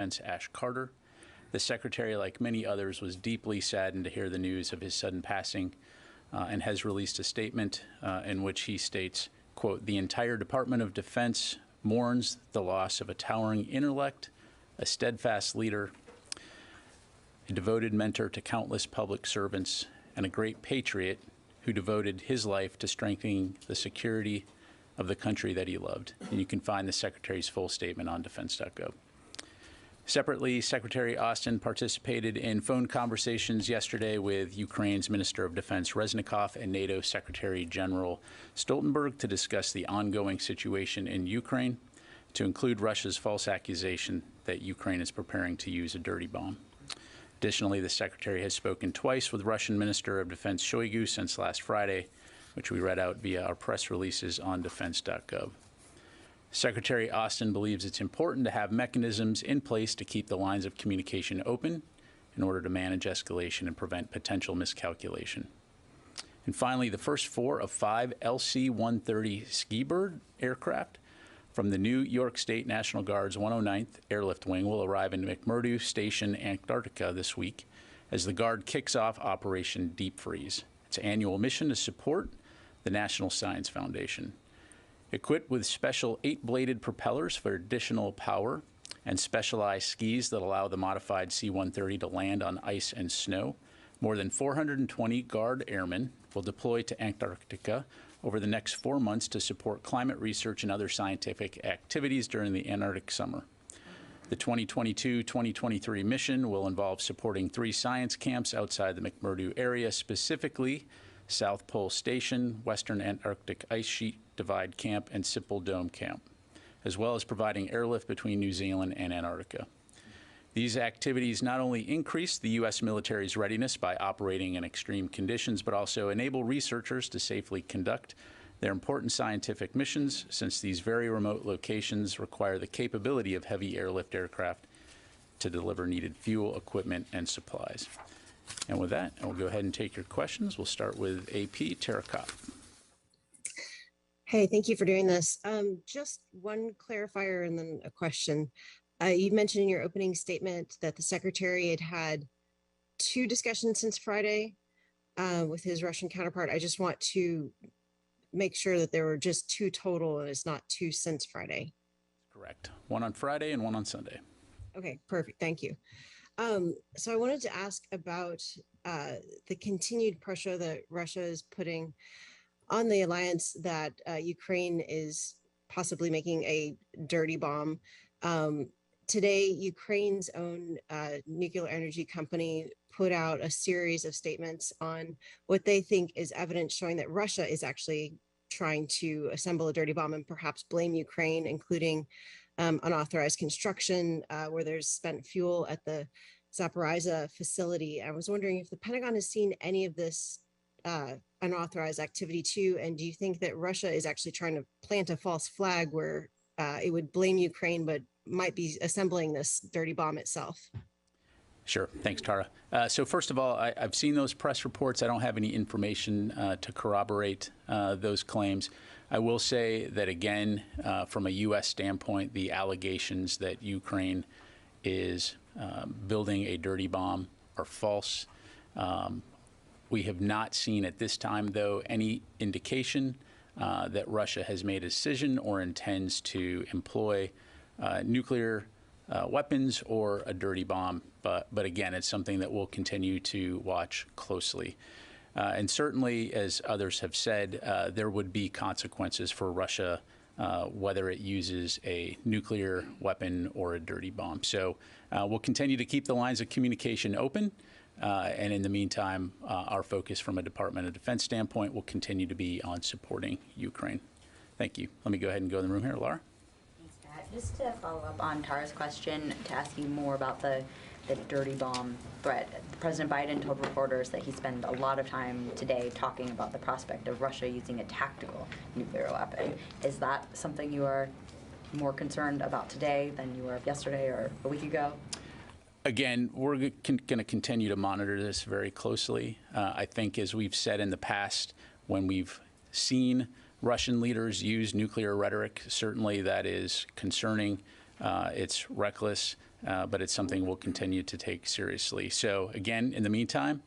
Defense Ash Carter. The Secretary, like many others, was deeply saddened to hear the news of his sudden passing and has released a statement in which he states, quote, "The entire Department of Defense mourns the loss of a towering intellect, a steadfast leader, a devoted mentor to countless public servants, and a great patriot who devoted his life to strengthening the security of the country that he loved." And you can find the Secretary's full statement on defense.gov. Separately, Secretary Austin participated in phone conversations yesterday with Ukraine's Minister of Defense Reznikov and NATO Secretary General Stoltenberg to discuss the ongoing situation in Ukraine, to include Russia's false accusation that Ukraine is preparing to use a dirty bomb. Additionally, the Secretary has spoken twice with Russian Minister of Defense Shoigu since last Friday, which we read out via our press releases on defense.gov. Secretary Austin believes it's important to have mechanisms in place to keep the lines of communication open in order to manage escalation and prevent potential miscalculation. And finally, the first 4 of 5 LC-130 Ski-Bird aircraft from the New York State National Guard's 109th Airlift Wing will arrive in McMurdo Station, Antarctica this week as the Guard kicks off Operation Deep Freeze, its annual mission to support the National Science Foundation. Equipped with special 8-bladed propellers for additional power and specialized skis that allow the modified C-130 to land on ice and snow, more than 420 Guard airmen will deploy to Antarctica over the next 4 months to support climate research and other scientific activities during the Antarctic summer. The 2022-2023 mission will involve supporting 3 science camps outside the McMurdo area, specifically South Pole Station, Western Antarctic Ice Sheet Divide Camp, and Sipple Dome Camp, as well as providing airlift between New Zealand and Antarctica. These activities not only increase the U.S. military's readiness by operating in extreme conditions, but also enable researchers to safely conduct their important scientific missions, since these very remote locations require the capability of heavy airlift aircraft to deliver needed fuel, equipment, and supplies. And with that, I'll go ahead and take your questions. We'll start with AP Tara Kopp. Hey, thank you for doing this. Just one clarifier and then a question. You mentioned in your opening statement that the Secretary had had 2 discussions since Friday with his Russian counterpart. I just want to make sure that there were just 2 total and it's not 2 since Friday. Correct. 1 on Friday and 1 on Sunday. Okay, perfect. Thank you. So I wanted to ask about the continued pressure that Russia is putting on the alliance that Ukraine is possibly making a dirty bomb. Today, Ukraine's own nuclear energy company put out a series of statements on what they think is evidence showing that Russia is actually trying to assemble a dirty bomb and perhaps blame Ukraine, including unauthorized construction where there's spent fuel at the Zaporizhzhia facility. I was wondering if the Pentagon has seen any of this unauthorized activity too, and do you think that Russia is actually trying to plant a false flag where it would blame Ukraine but might be assembling this dirty bomb itself? Sure. Thanks, Tara. So first of all, I've seen those press reports. I don't have any information to corroborate those claims. I will say that, again, from a U.S. standpoint, the allegations that Ukraine is building a dirty bomb are false. We have not seen at this time, though, any indication that Russia has made a decision or intends to employ nuclear weapons or a dirty bomb. But again, it's something that we'll continue to watch closely. And certainly, as others have said, there would be consequences for Russia, whether it uses a nuclear weapon or a dirty bomb. So we'll continue to keep the lines of communication open. And in the meantime, our focus from a Department of Defense standpoint will continue to be on supporting Ukraine. Thank you. Let me go ahead and go in the room here. Laura? Thanks, Pat. Just to follow up on Tara's question, to ask you more about the dirty bomb threat. President Biden told reporters that he spent a lot of time today talking about the prospect of Russia using a tactical nuclear weapon. Is that something you are more concerned about today than you were yesterday or a week ago? Again, we're going to continue to monitor this very closely. I think, as we've said in the past, when we've seen Russian leaders use nuclear rhetoric, certainly that is concerning. It's reckless. but it's something we'll continue to take seriously. So again, in the meantime,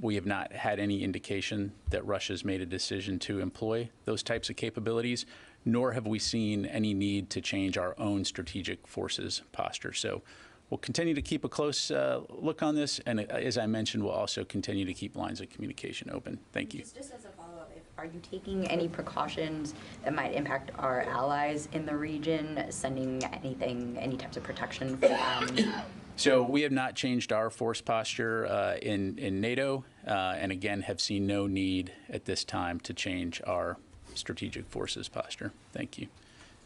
we have not had any indication that Russia's made a decision to employ those types of capabilities, nor have we seen any need to change our own strategic forces posture. So we'll continue to keep a close look on this, and as I mentioned, we'll also continue to keep lines of communication open. Thank you. Just as a follow-up, are you taking any precautions that might impact our allies in the region, sending any types of protection for them? So we have not changed our force posture in NATO, and again, have seen no need at this time to change our strategic forces posture. Thank you.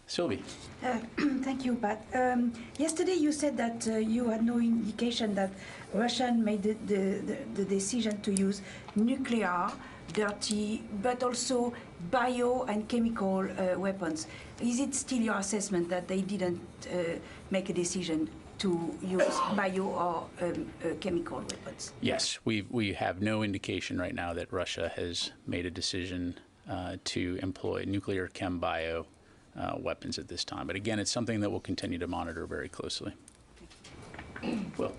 Sylvie. Thank you, Pat. Yesterday you said that you had no indication that Russia made the decision to use nuclear, dirty, but also bio and chemical weapons. Is it still your assessment that they didn't make a decision to use bio or chemical weapons? Yes, we have no indication right now that Russia has made a decision to employ nuclear, chem, bio weapons at this time. But again, it's something that we'll continue to monitor very closely. Will.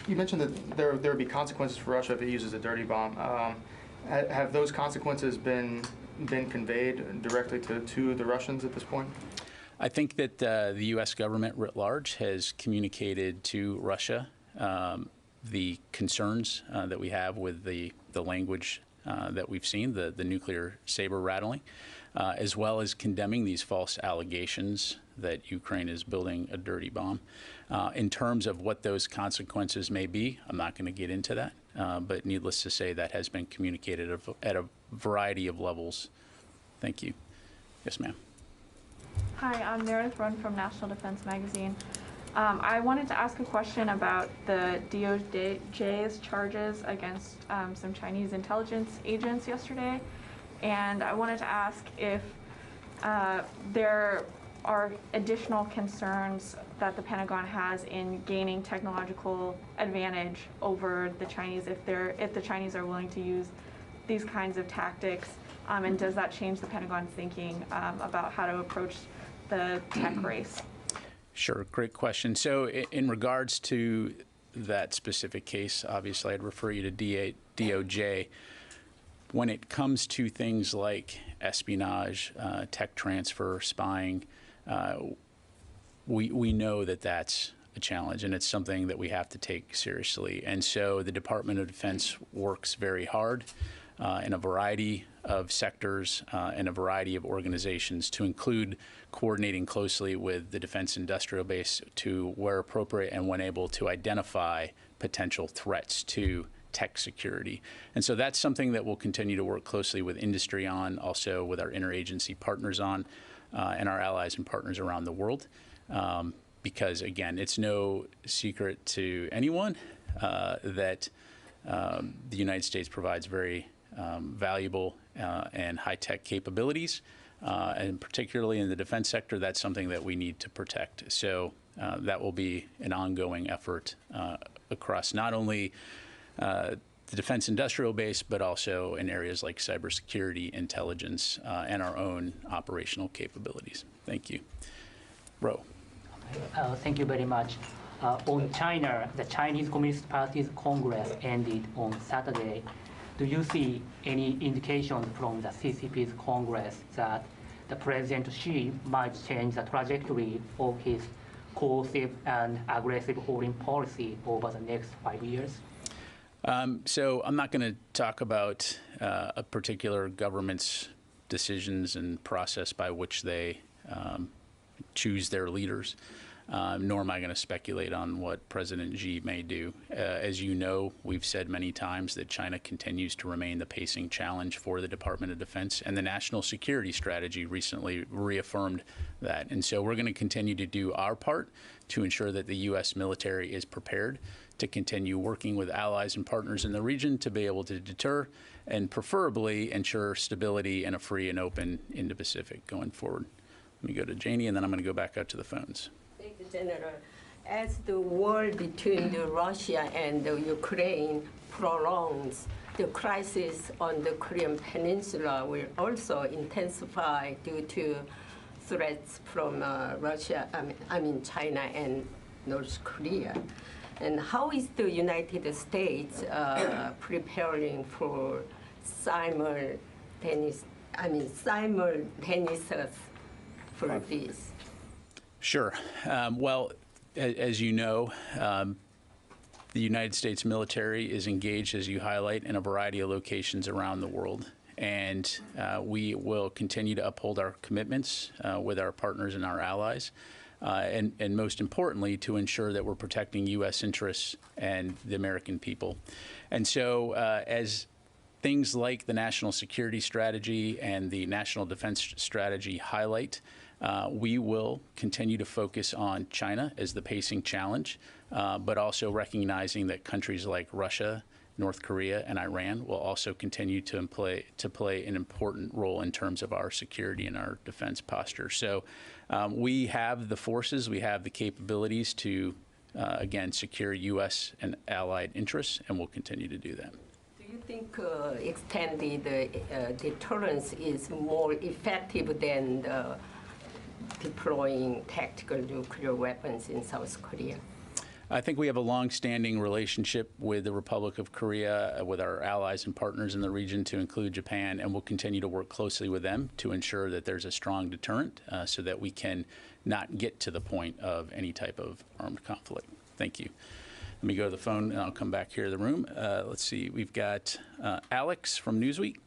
You mentioned that there would be consequences for Russia if it uses a dirty bomb. Have those consequences been conveyed directly to the Russians at this point? I think that the U.S. government writ large has communicated to Russia the concerns that we have with the language that we've seen, the nuclear saber rattling, as well as condemning these false allegations that Ukraine is building a dirty bomb. In terms of what those consequences may be, I'm not going to get into that, but needless to say, that has been communicated at a variety of levels. Thank you. Yes, ma'am. Hi, I'm Meredith Run from National Defense Magazine. I wanted to ask a question about the DOJ's charges against some Chinese intelligence agents yesterday. And I wanted to ask if there are additional concerns that the Pentagon has in gaining technological advantage over the Chinese, if the Chinese are willing to use these kinds of tactics, and does that change the Pentagon's thinking about how to approach the tech race? Sure, great question. So in regards to that specific case, obviously I'd refer you to DOJ. When it comes to things like espionage, tech transfer, spying, we know that that's a challenge, and it's something that we have to take seriously. And so the Department of Defense works very hard in a variety of sectors and a variety of organizations, to include coordinating closely with the defense industrial base to, where appropriate and when able, to identify potential threats to tech security. And so that's something that we'll continue to work closely with industry on, also with our interagency partners on, and our allies and partners around the world. Because again, it's no secret to anyone that the United States provides very valuable and high-tech capabilities, and particularly in the defense sector, that's something that we need to protect. So that will be an ongoing effort across not only the defense industrial base, but also in areas like cybersecurity, intelligence, and our own operational capabilities. Thank you. Ro. Thank you very much. On China, the Chinese Communist Party's Congress ended on Saturday. Do you see any indication from the CCP's Congress that the President Xi might change the trajectory of his coercive and aggressive foreign policy over the next 5 years? So I'm not going to talk about a particular government's decisions and process by which they choose their leaders, nor am I going to speculate on what President Xi may do. As you know, we've said many times that China continues to remain the pacing challenge for the Department of Defense, and the National Security Strategy recently reaffirmed that. And so we're going to continue to do our part to ensure that the U.S. military is prepared to continue working with allies and partners in the region to be able to deter and preferably ensure stability and a free and open Indo-Pacific going forward. Let me go to Janie, and then I'm going to go back out to the phones. Thank you, General. As the war between Russia and Ukraine prolongs, the crisis on the Korean Peninsula will also intensify due to threats from Russia, China and North Korea. And how is the United States preparing for simultaneous for this? Sure. Well, as you know, the United States military is engaged, as you highlight, in a variety of locations around the world. And we will continue to uphold our commitments with our partners and our allies. And most importantly, to ensure that we're protecting U.S. interests and the American people. And so as things like the National Security Strategy and the National Defense Strategy highlight, we will continue to focus on China as the pacing challenge, but also recognizing that countries like Russia, North Korea, and Iran will also continue to play an important role in terms of our security and our defense posture. So we have the forces, we have the capabilities to, again, secure U.S. and allied interests, and we'll continue to do that. Do you think extended deterrence is more effective than deploying tactical nuclear weapons in South Korea? I think we have a long-standing relationship with the Republic of Korea, with our allies and partners in the region, to include Japan, and we'll continue to work closely with them to ensure that there's a strong deterrent so that we can not get to the point of any type of armed conflict. Thank you. Let me go to the phone, and I'll come back here to the room. Let's see. We've got Alex from Newsweek.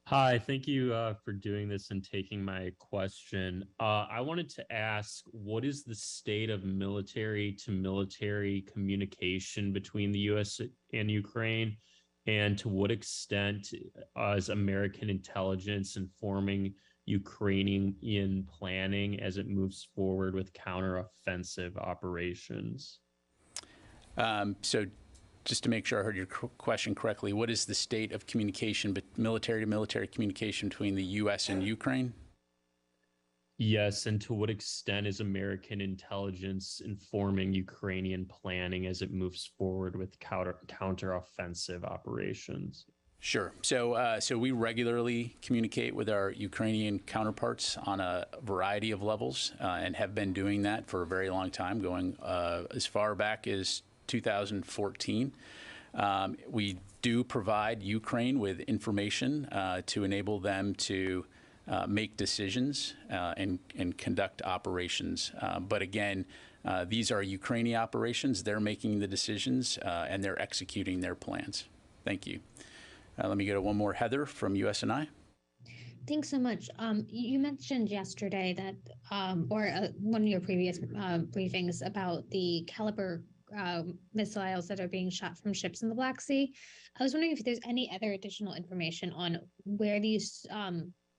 Hi, thank you for doing this and taking my question. I wanted to ask, what is the state of military-to-military communication between the U.S. and Ukraine? And to what extent is American intelligence informing Ukrainian planning as it moves forward with counteroffensive operations? So just to make sure I heard your question correctly, what is the state of communication, military-to-military communication between the U.S. and Ukraine? Yes, and to what extent is American intelligence informing Ukrainian planning as it moves forward with counteroffensive operations? Sure. So we regularly communicate with our Ukrainian counterparts on a variety of levels and have been doing that for a very long time, going as far back as 2014. We do provide Ukraine with information to enable them to make decisions and conduct operations. But again, these are Ukrainian operations. They're making the decisions and they're executing their plans. Thank you. Let me go to one more. Heather from USNI. Thanks so much. You mentioned yesterday that, or one of your previous briefings about the caliber missiles that are being shot from ships in the Black Sea. I was wondering if there's any other additional information on where these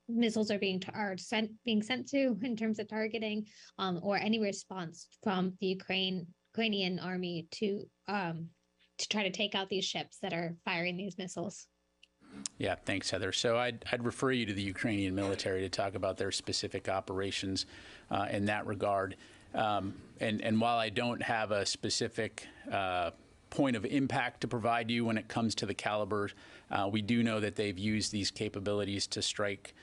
missiles are being sent to in terms of targeting, or any response from the Ukrainian army to try to take out these ships that are firing these missiles. Yeah, thanks, Heather. So I'd refer you to the Ukrainian military to talk about their specific operations in that regard. And while I don't have a specific point of impact to provide you when it comes to the caliber, we do know that they've used these capabilities to strike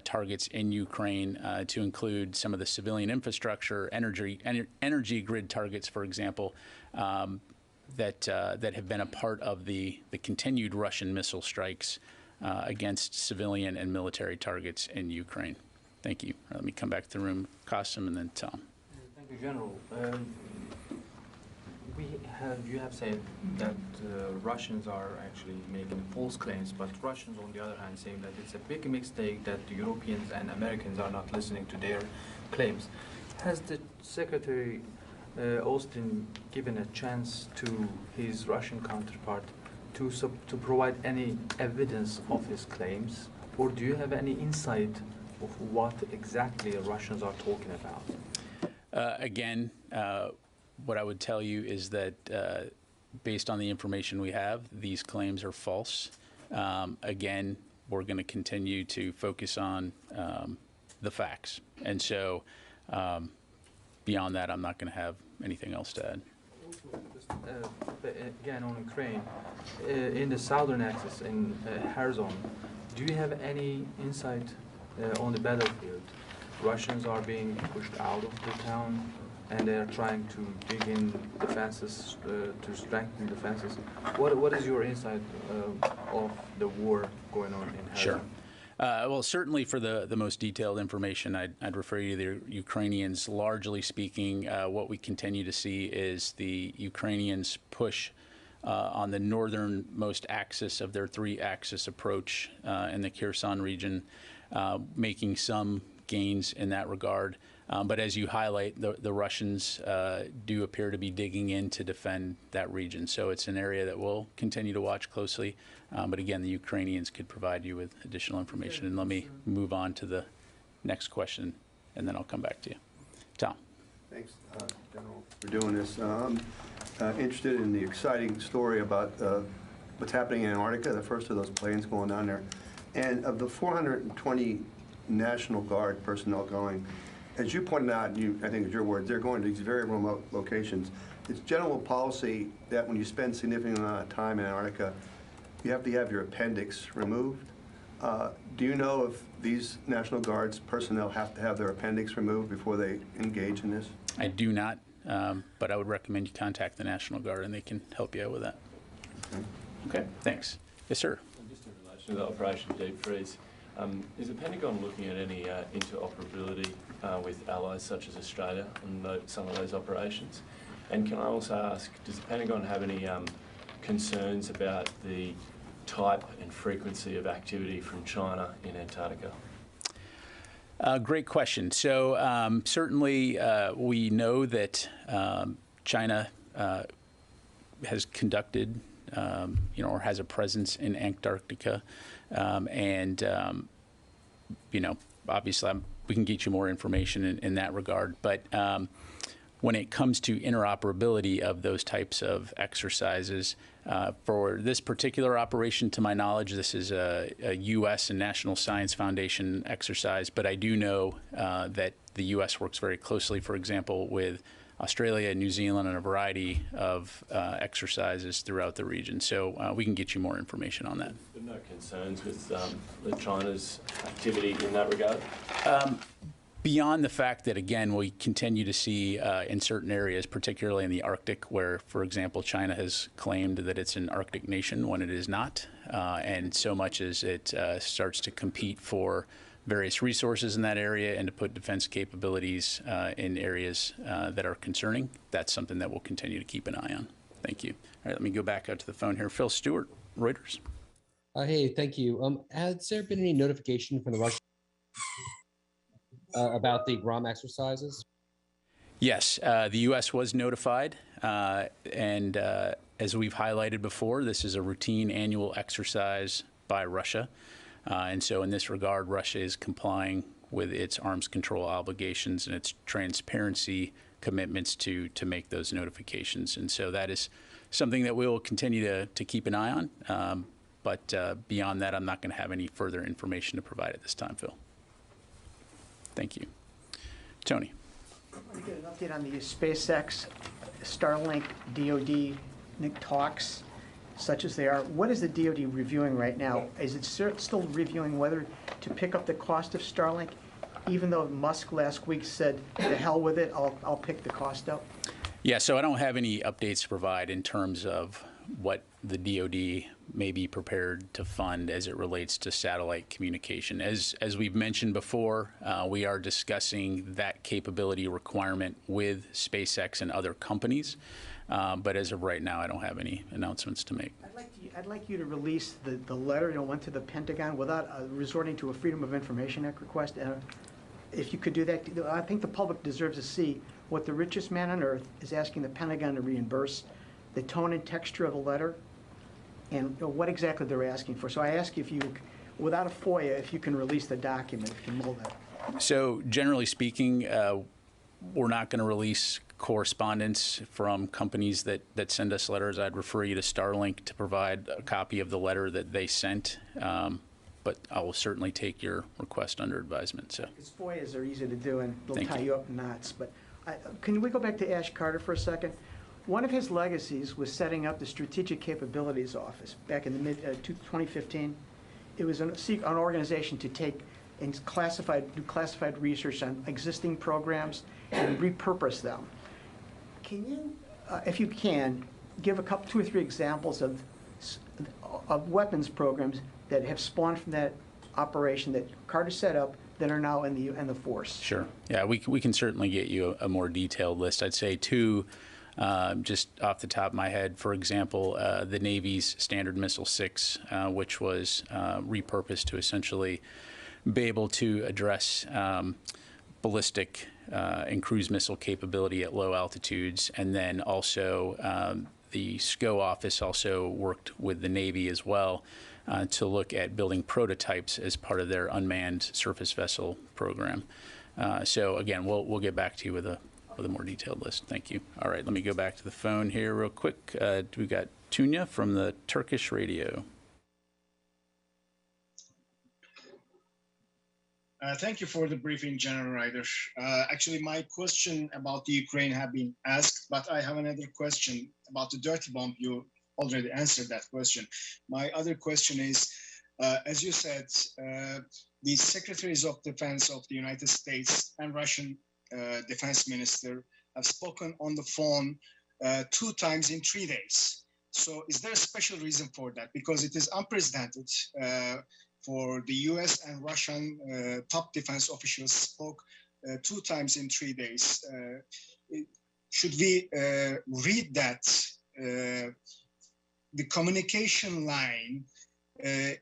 targets in Ukraine, to include some of the civilian infrastructure, energy grid targets, for example, that have been a part of the continued Russian missile strikes against civilian and military targets in Ukraine. Thank you. Let me come back to the room, Qasim, and then Tom. Thank you, General. You have said that Russians are actually making false claims, but Russians, on the other hand, saying that it's a big mistake that the Europeans and Americans are not listening to their claims. Has the Secretary Austin given a chance to his Russian counterpart to provide any evidence of his claims, or do you have any insight of what exactly the Russians are talking about? Again, what I would tell you is that based on the information we have, these claims are false. Again, we're going to continue to focus on the facts. And so beyond that, I'm not going to have anything else to add. Again, on Ukraine, in the southern axis, in Kherson, do you have any insight on the battlefield, Russians are being pushed out of the town, and they are trying to dig in defenses, to strengthen defenses. What is your insight of the war going on in Kherson? Sure. Well, certainly for the most detailed information, I'd refer you to the Ukrainians. Largely speaking, what we continue to see is the Ukrainians push on the northernmost axis of their three-axis approach in the Kherson region, making some gains in that regard. But as you highlight, the Russians do appear to be digging in to defend that region. So it's an area that we'll continue to watch closely. But again, the Ukrainians could provide you with additional information. And let me move on to the next question, and then I'll come back to you. Tom. Thanks, General, for doing this. I'm interested in the exciting story about what's happening in Antarctica, the first of those planes going down there. And of the 420 National Guard personnel going, as you pointed out, I think it's your words, they're going to these very remote locations. It's general policy that when you spend significant amount of time in Antarctica, you have to have your appendix removed. Do you know if these National Guards personnel have to have their appendix removed before they engage in this? I do not, but I would recommend you contact the National Guard, and they can help you out with that. Okay, thanks. Yes, sir. Just in relation to the Operation Deep Freeze, is the Pentagon looking at any interoperability with allies such as Australia on some of those operations? And can I also ask, does the Pentagon have any concerns about the type and frequency of activity from China in Antarctica? Great question. So certainly we know that China has conducted, or has a presence in Antarctica, and obviously we can get you more information in that regard. But when it comes to interoperability of those types of exercises, for this particular operation, to my knowledge, this is a U.S. and National Science Foundation exercise, but I do know that the U.S. works very closely, for example, with Australia, New Zealand, and a variety of exercises throughout the region. So we can get you more information on that. But no concerns with China's activity in that regard? Beyond the fact that, again, we continue to see in certain areas, particularly in the Arctic, where, for example, China has claimed that it's an Arctic nation when it is not, and so much as it starts to compete for various resources in that area and to put defense capabilities in areas that are concerning, that's something that we'll continue to keep an eye on. Thank you. All right, let me go back out to the phone here. Phil Stewart, Reuters. Hey, thank you. Has there been any notification from the Russians about the Guam exercises? Yes, the U.S. was notified, and as we've highlighted before, this is a routine annual exercise by Russia, and so in this regard, Russia is complying with its arms control obligations and its transparency commitments to make those notifications, and so that is something that we will continue to keep an eye on, but beyond that, I'm not going to have any further information to provide at this time, Phil. Thank you. Tony. I want to get an update on the SpaceX, Starlink, DOD talks, such as they are. What is the DOD reviewing right now? Is it still reviewing whether to pick up the cost of Starlink, even though Musk last week said, "To hell with it, I'll pick the cost up"? Yeah, so I don't have any updates to provide in terms of what the DOD may be prepared to fund as it relates to satellite communication. As we've mentioned before, we are discussing that capability requirement with SpaceX and other companies, but as of right now, I don't have any announcements to make. I'd like you to release the letter that went to the Pentagon without resorting to a Freedom of Information Act request. If you could do that, I think the public deserves to see what the richest man on earth is asking the Pentagon to reimburse, the tone and texture of the letter, and what exactly they're asking for. So I ask you if you, without a FOIA, if you can release the document, if you can mold that. So generally speaking, we're not going to release correspondence from companies that send us letters. I'd refer you to Starlink to provide a copy of the letter that they sent, but I will certainly take your request under advisement. So. Because FOIAs are easy to do and they'll tie you up in knots. But can we go back to Ash Carter for a second? One of his legacies was setting up the Strategic Capabilities Office back in the mid-2015. It was an organization to take and do classified research on existing programs and repurpose them. Can you, if you can, give two or three examples of weapons programs that have spawned from that operation that Carter set up that are now in the force? Sure. Yeah, we can certainly get you a more detailed list. I'd say two, just off the top of my head. For example, the Navy's Standard Missile 6, which was repurposed to essentially be able to address ballistic and cruise missile capability at low altitudes. And then also the SCO office also worked with the Navy as well to look at building prototypes as part of their unmanned surface vessel program. So again, we'll get back to you with a more detailed list. Thank you. All right, let me go back to the phone here real quick. We got Tunya from the Turkish radio. Thank you for the briefing, General Ryder. Actually, my question about the Ukraine have been asked, but I have another question about the dirty bomb. You already answered that question. My other question is, as you said, the Secretaries of Defense of the United States and Russian Defense Minister have spoken on the phone 2 times in 3 days. So is there a special reason for that? Because it is unprecedented for the US and Russian top defense officials spoke 2 times in 3 days. Should we read that the communication line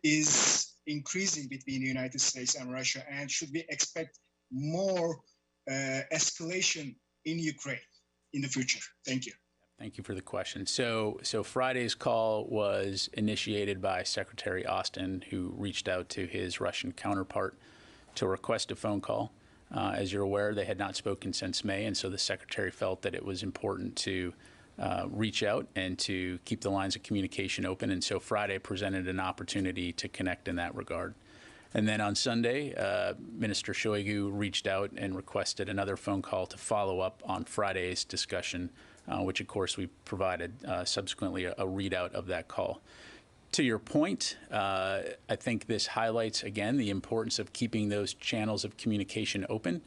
is increasing between the United States and Russia, and should we expect more escalation in Ukraine in the future? Thank you. Thank you for the question. So Friday's call was initiated by Secretary Austin, who reached out to his Russian counterpart to request a phone call. As you're aware, they had not spoken since May, and so the Secretary felt that it was important to reach out and to keep the lines of communication open, and so Friday presented an opportunity to connect in that regard. And then on Sunday, Minister Shoigu reached out and requested another phone call to follow up on Friday's discussion, which of course we provided subsequently a readout of that call. To your point, I think this highlights again the importance of keeping those channels of communication open.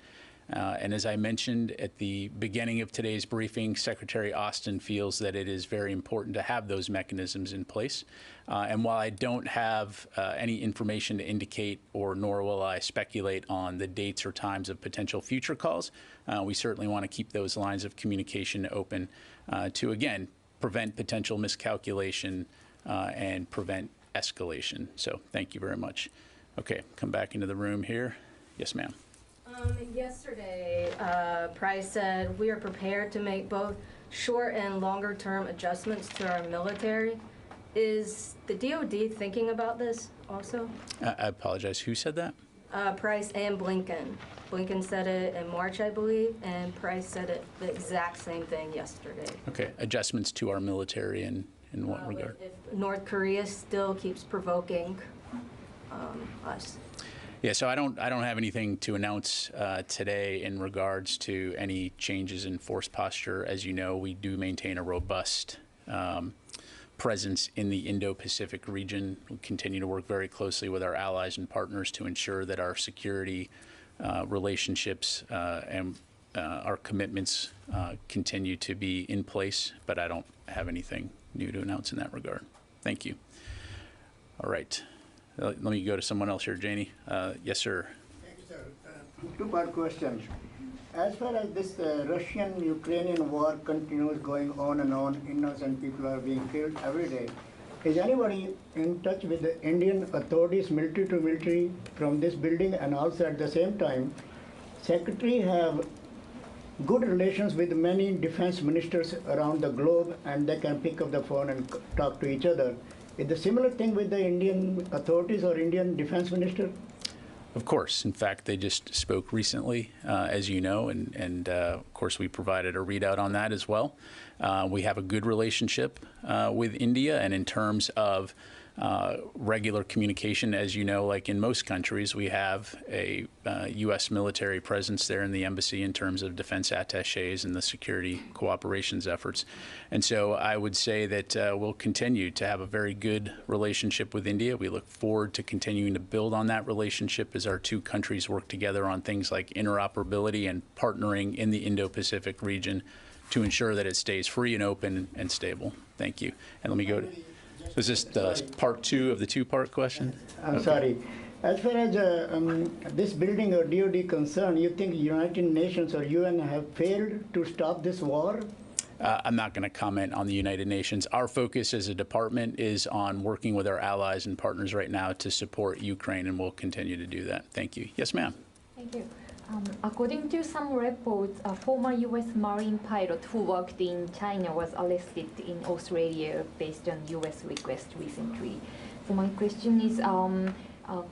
And as I mentioned at the beginning of today's briefing, Secretary Austin feels that it is very important to have those mechanisms in place. And while I don't have any information to indicate, or nor will I speculate on the dates or times of potential future calls, we certainly want to keep those lines of communication open to, again, prevent potential miscalculation and prevent escalation. So thank you very much. Okay, come back into the room here. Yes, ma'am. Yesterday, Price said we are prepared to make both short and longer term adjustments to our military. Is the DOD thinking about this also? I apologize. Who said that? Price and Blinken. Blinken said it in March, I believe, and Price said it the exact same thing yesterday. Okay, adjustments to our military in what regard? If North Korea still keeps provoking us. Yeah, so I don't have anything to announce today in regards to any changes in force posture. As you know, we do maintain a robust presence in the Indo-Pacific region. We continue to work very closely with our allies and partners to ensure that our security relationships and our commitments continue to be in place, but I don't have anything new to announce in that regard. Thank you. All right. Let me go to someone else here, Janie. Yes, sir. Thank you, sir. Two-part question. As far as this Russian-Ukrainian war continues going on and on, innocent people are being killed every day. Is anybody in touch with the Indian authorities, military to military, from this building? And also at the same time, Secretary have good relations with many defense ministers around the globe, and they can pick up the phone and talk to each other. Is the similar thing with the Indian authorities or Indian defense minister? Of course. In fact, they just spoke recently, as you know, and of course we provided a readout on that as well. We have a good relationship with India, and in terms of regular communication. As you know, like in most countries, we have a U.S. military presence there in the embassy in terms of defense attaches and the security cooperations efforts. And so I would say that we'll continue to have a very good relationship with India. We look forward to continuing to build on that relationship as our two countries work together on things like interoperability and partnering in the Indo-Pacific region to ensure that it stays free and open and stable. Thank you. And let me go to... Was this part two of the two-part question? I'm Okay. sorry. As far as this building or DOD concerned, you think United Nations or UN have failed to stop this war? I'm not going to comment on the United Nations. Our focus as a department is on working with our allies and partners right now to support Ukraine, and we'll continue to do that. Thank you. Yes, ma'am. Thank you. According to some reports, a former U.S. Marine pilot who worked in China was arrested in Australia based on U.S. request recently. So my question is,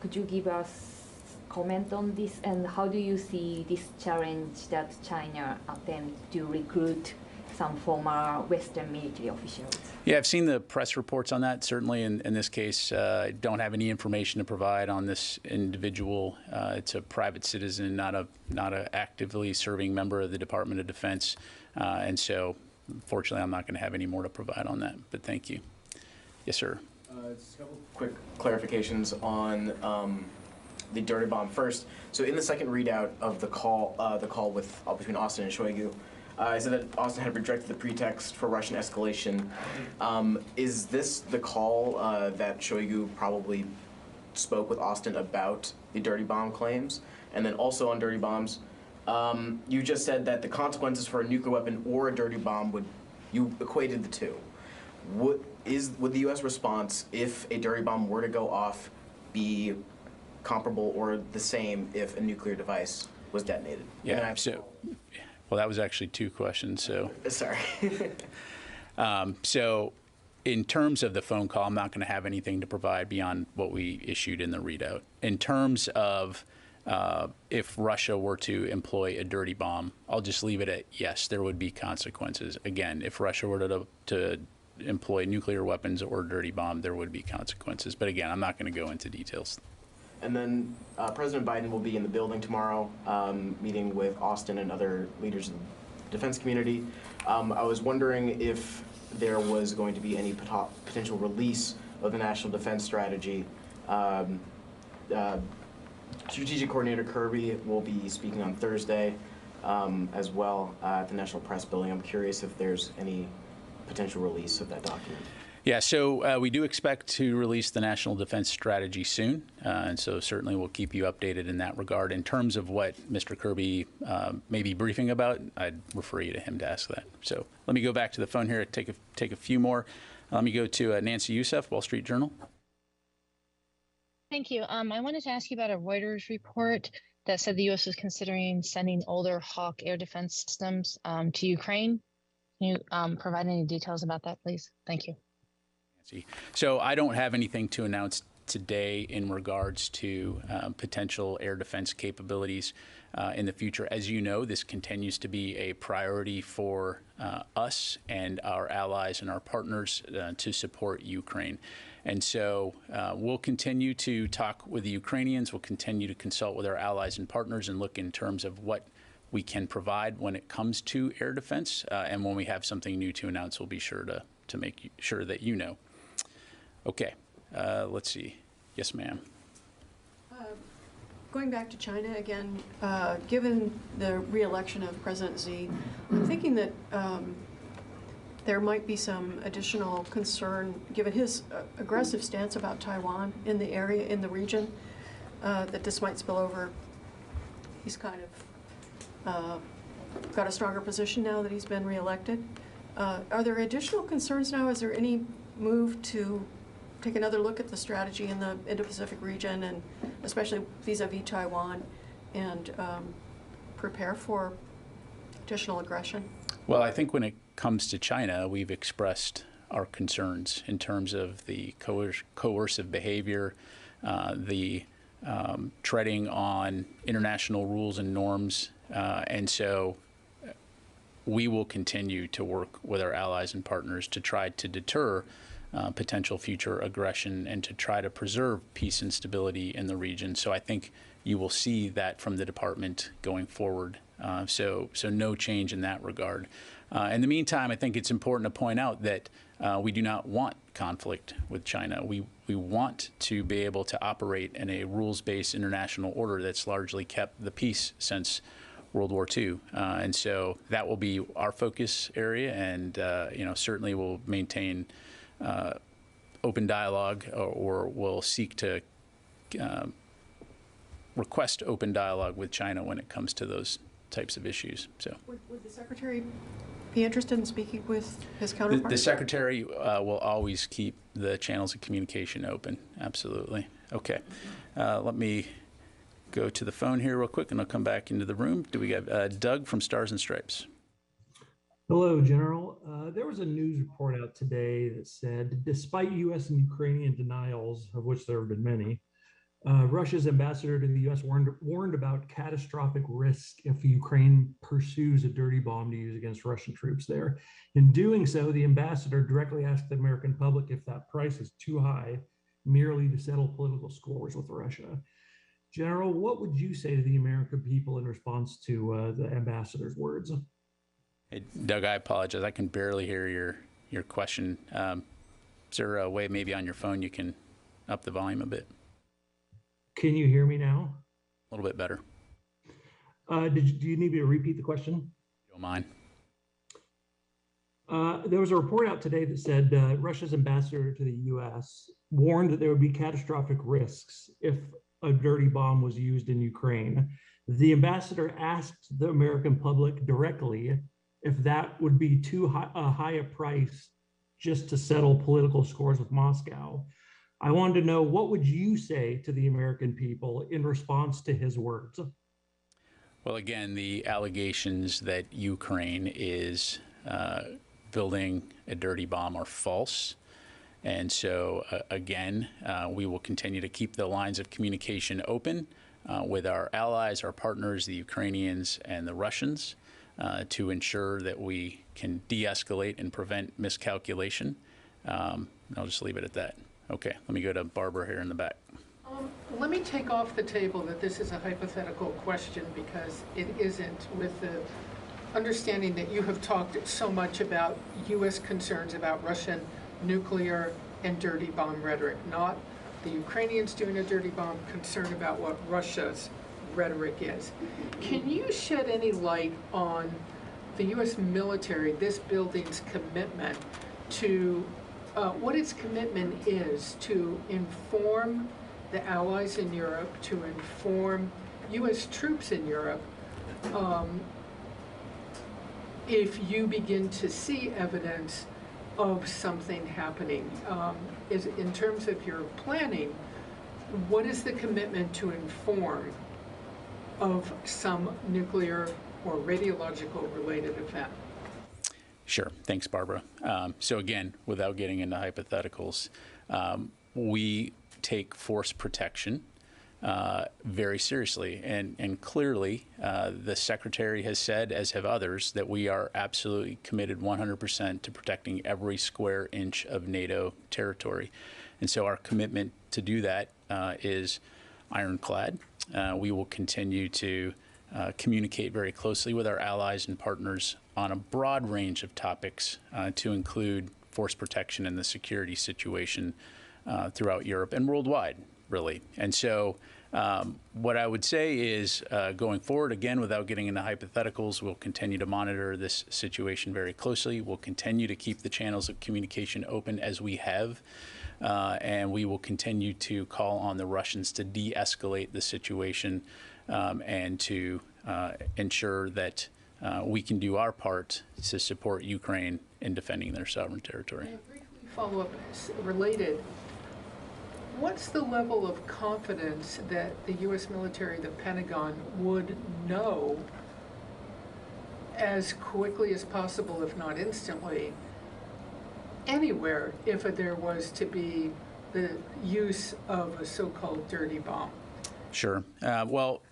could you give us comment on this, and how do you see this challenge that China attempt to recruit some former Western military officials? Yeah, I've seen the press reports on that. Certainly in this case, I don't have any information to provide on this individual. It's a private citizen, not a actively serving member of the Department of Defense. And so, unfortunately, I'm not going to have any more to provide on that. But thank you. Yes, sir. Just a couple quick clarifications on the dirty bomb. First, so in the second readout of the call with between Austin and Shoigu, I said that Austin had rejected the pretext for Russian escalation. Is this the call that Shoigu probably spoke with Austin about the dirty bomb claims? And then also on dirty bombs, you just said that the consequences for a nuclear weapon or a dirty bomb you equated the two. Would the U.S. response, if a dirty bomb were to go off, be comparable or the same if a nuclear device was detonated? Yeah. Well, that was actually two questions. So sorry. So in terms of the phone call, I'm not going to have anything to provide beyond what we issued in the readout. In terms of if Russia were to employ a dirty bomb, I'll just leave it at yes, there would be consequences. Again, if Russia were to employ nuclear weapons or a dirty bomb, there would be consequences. But again, I'm not going to go into details. And then President Biden will be in the building tomorrow, meeting with Austin and other leaders of the defense community. I was wondering if there was going to be any potential release of the National Defense Strategy. Strategic Coordinator Kirby will be speaking on Thursday as well at the National Press Building. I'm curious if there's any potential release of that document. Yeah, so we do expect to release the National Defense Strategy soon, and so certainly we'll keep you updated in that regard. In terms of what Mr. Kirby may be briefing about, I'd refer you to him to ask that. So let me go back to the phone here, take a few more. Let me go to Nancy Youssef, Wall Street Journal. Thank you. I wanted to ask you about a Reuters report that said the U.S. was considering sending older Hawk air defense systems to Ukraine. Can you provide any details about that, please? Thank you. So I don't have anything to announce today in regards to potential air defense capabilities in the future. As you know, this continues to be a priority for us and our allies and our partners to support Ukraine. And so we'll continue to talk with the Ukrainians. We'll continue to consult with our allies and partners and look in terms of what we can provide when it comes to air defense. And when we have something new to announce, we'll be sure to make sure that you know. Okay, let's see. Yes, ma'am. Going back to China again, given the re-election of President Xi, I'm thinking that there might be some additional concern, given his aggressive stance about Taiwan in the area, in the region, that this might spill over. He's kind of got a stronger position now that he's been re-elected. Are there additional concerns now? Is there any move to take another look at the strategy in the Indo-Pacific region, and especially vis-a-vis Taiwan, and prepare for additional aggression? Well, I think when it comes to China, we've expressed our concerns in terms of the coercive behavior, the treading on international rules and norms, and so we will continue to work with our allies and partners to try to deter potential future aggression and to try to preserve peace and stability in the region. So I think you will see that from the department going forward. So no change in that regard. In the meantime, I think it's important to point out that we do not want conflict with China. We want to be able to operate in a rules-based international order that's largely kept the peace since World War II. And so that will be our focus area, and certainly we'll maintain open dialogue, or will seek to request open dialogue with China when it comes to those types of issues. So would the Secretary be interested in speaking with his counterpart? The Secretary will always keep the channels of communication open. Absolutely. Okay. Let me go to the phone here real quick, and I'll come back into the room. Do we have Doug from Stars and Stripes? Hello, General. There was a news report out today that said, despite U.S. and Ukrainian denials, of which there have been many, Russia's ambassador to the U.S. warned about catastrophic risk if Ukraine pursues a dirty bomb to use against Russian troops there. In doing so, the ambassador directly asked the American public if that price is too high, merely to settle political scores with Russia. General, what would you say to the American people in response to the ambassador's words? Hey, Doug, I apologize. I can barely hear your question. Is there a way maybe on your phone you can up the volume a bit? Can you hear me now? A little bit better. Do you need me to repeat the question? Don't mind. There was a report out today that said Russia's ambassador to the U.S. warned that there would be catastrophic risks if a dirty bomb was used in Ukraine. The ambassador asked the American public directly if that would be too high a price just to settle political scores with Moscow. I wanted to know, what would you say to the American people in response to his words? Well, again, the allegations that Ukraine is building a dirty bomb are false. And so, again, we will continue to keep the lines of communication open with our allies, our partners, the Ukrainians and the Russians, to ensure that we can de-escalate and prevent miscalculation. I'll just leave it at that. Okay, let me go to Barbara here in the back. Let me take off the table that this is a hypothetical question, because it isn't, with the understanding that you have talked so much about U.S. concerns about Russian nuclear and dirty bomb rhetoric, not the Ukrainians doing a dirty bomb, concern about what Russia's rhetoric is. Can you shed any light on the U.S. military, this building's commitment to what its commitment is to inform the allies in Europe, to inform U.S. troops in Europe, if you begin to see evidence of something happening? Is in terms of your planning, what is the commitment to inform of some nuclear or radiological related event? Sure. Thanks, Barbara. So again, without getting into hypotheticals, we take force protection very seriously. And clearly, the Secretary has said, as have others, that we are absolutely committed 100% to protecting every square inch of NATO territory. And so our commitment to do that is ironclad. We will continue to communicate very closely with our allies and partners on a broad range of topics, to include force protection and the security situation throughout Europe and worldwide, really. And so what I would say is, going forward, again, without getting into hypotheticals, we'll continue to monitor this situation very closely. We'll continue to keep the channels of communication open as we have, and we will continue to call on the Russians to de-escalate the situation and to ensure that we can do our part to support Ukraine in defending their sovereign territory. And a briefly follow-up related, what's the level of confidence that the U.S. military, the Pentagon, would know as quickly as possible, if not instantly, anywhere, if there was to be the use of a so-called dirty bomb? Sure. Well,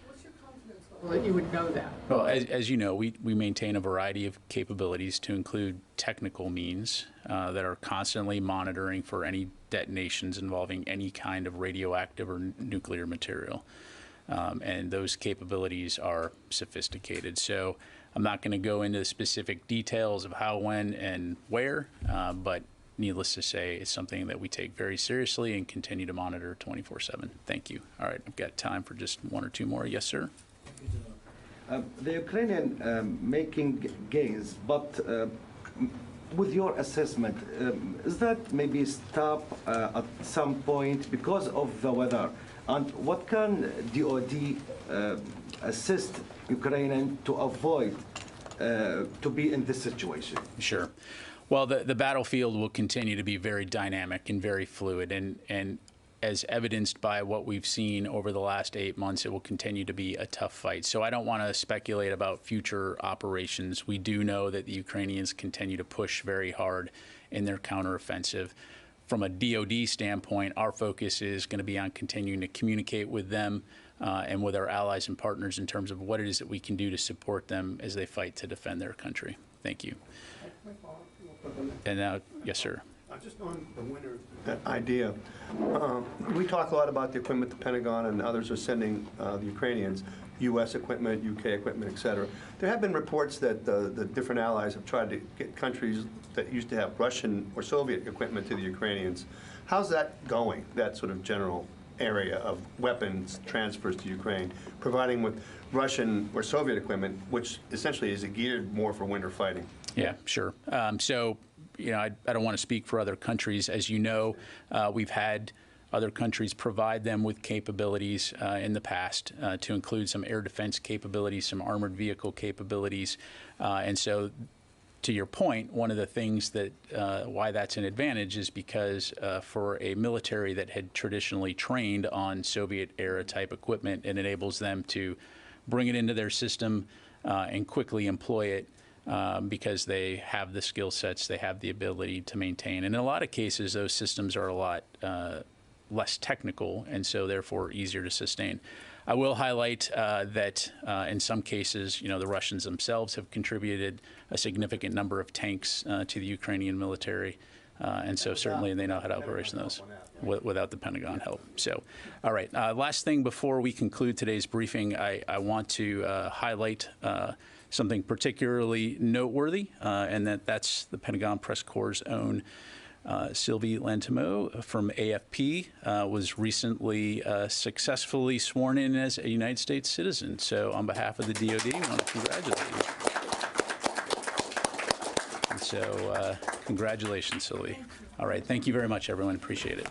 What's your confidence level? that you would know that. Well, as you know, we maintain a variety of capabilities to include technical means that are constantly monitoring for any detonations involving any kind of radioactive or nuclear material. And those capabilities are sophisticated. So I'm not going to go into the specific details of how, when, and where, but needless to say, it's something that we take very seriously and continue to monitor 24/7. Thank you. All right, I've got time for just one or two more. Yes, sir. The Ukrainian making gains, but with your assessment, is that maybe stop at some point because of the weather? And what can DOD assist Ukrainian to avoid to be in this situation? Sure. Well, the battlefield will continue to be very dynamic and very fluid, and as evidenced by what we've seen over the last 8 months, it will continue to be a tough fight. So I don't want to speculate about future operations. We do know that the Ukrainians continue to push very hard in their counteroffensive. From a DOD standpoint, our focus is going to be on continuing to communicate with them and with our allies and partners in terms of what it is that we can do to support them as they fight to defend their country. Thank you. And now, yes, sir. Just on the winter idea, we talk a lot about the equipment the Pentagon and others are sending the Ukrainians, U.S. equipment, U.K. equipment, et cetera. There have been reports that the different allies have tried to get countries that used to have Russian or Soviet equipment to the Ukrainians. How's that going, that sort of general area of weapons transfers to Ukraine, providing with Russian or Soviet equipment, which essentially is geared more for winter fighting? Yeah, sure. So, you know, I don't want to speak for other countries. As you know, we've had other countries provide them with capabilities in the past to include some air defense capabilities, some armored vehicle capabilities. And so, to your point, one of the things that why that's an advantage is because for a military that had traditionally trained on Soviet-era type equipment, it enables them to bring it into their system and quickly employ it. Because they have the skill sets, they have the ability to maintain. And in a lot of cases, those systems are a lot less technical and so therefore easier to sustain. I will highlight that in some cases, you know, the Russians themselves have contributed a significant number of tanks to the Ukrainian military. And so certainly they know how to operation those without the Pentagon help. So, all right, last thing before we conclude today's briefing, I want to highlight something particularly noteworthy, and that's the Pentagon Press Corps' own Sylvie Lantimo from AFP was recently successfully sworn in as a United States citizen. So on behalf of the DOD, I want to congratulate you. And so congratulations, Sylvie. All right, thank you very much, everyone. Appreciate it.